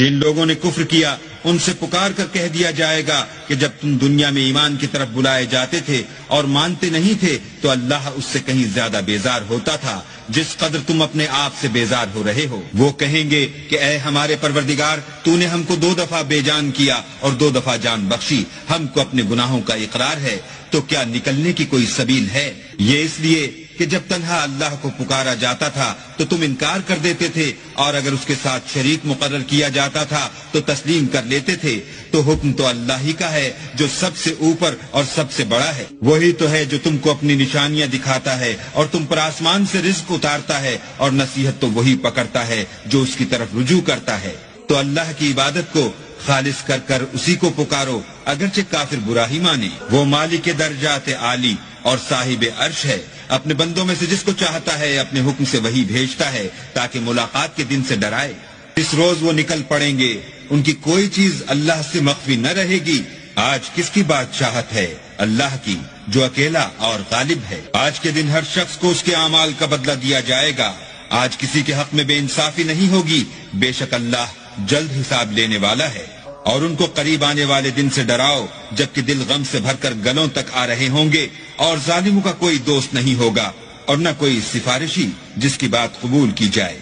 جن لوگوں نے کفر کیا ان سے پکار کر کہہ دیا جائے گا کہ جب تم دنیا میں ایمان کی طرف بلائے جاتے تھے اور مانتے نہیں تھے تو اللہ اس سے کہیں زیادہ بیزار ہوتا تھا جس قدر تم اپنے آپ سے بیزار ہو رہے ہو۔ وہ کہیں گے کہ اے ہمارے پروردگار، تو نے ہم کو 2 دفعہ بے جان کیا اور 2 دفعہ جان بخشی، ہم کو اپنے گناہوں کا اقرار ہے، تو کیا نکلنے کی کوئی سبیل ہے؟ یہ اس لیے کہ جب تنہا اللہ کو پکارا جاتا تھا تو تم انکار کر دیتے تھے، اور اگر اس کے ساتھ شریک مقرر کیا جاتا تھا تو تسلیم کر لیتے تھے۔ تو حکم تو اللہ ہی کا ہے جو سب سے اوپر اور سب سے بڑا ہے۔ وہی تو ہے جو تم کو اپنی نشانیاں دکھاتا ہے اور تم پر آسمان سے رزق اتارتا ہے، اور نصیحت تو وہی پکڑتا ہے جو اس کی طرف رجوع کرتا ہے۔ تو اللہ کی عبادت کو خالص کر کر اسی کو پکارو، اگرچہ کافر برا ہی مانے۔ وہ مالک درجات عالی اور صاحب عرش ہے، اپنے بندوں میں سے جس کو چاہتا ہے اپنے حکم سے وہی بھیجتا ہے تاکہ ملاقات کے دن سے ڈرائے۔ اس روز وہ نکل پڑیں گے، ان کی کوئی چیز اللہ سے مخفی نہ رہے گی۔ آج کس کی بادشاہت ہے؟ اللہ کی، جو اکیلا اور غالب ہے۔ آج کے دن ہر شخص کو اس کے اعمال کا بدلہ دیا جائے گا۔ آج کسی کے حق میں بے انصافی نہیں ہوگی، بے شک اللہ جلد حساب لینے والا ہے۔ اور ان کو قریب آنے والے دن سے ڈراؤ جبکہ دل غم سے بھر کر گلوں تک آ رہے ہوں گے، اور ظالموں کا کوئی دوست نہیں ہوگا اور نہ کوئی سفارشی جس کی بات قبول کی جائے۔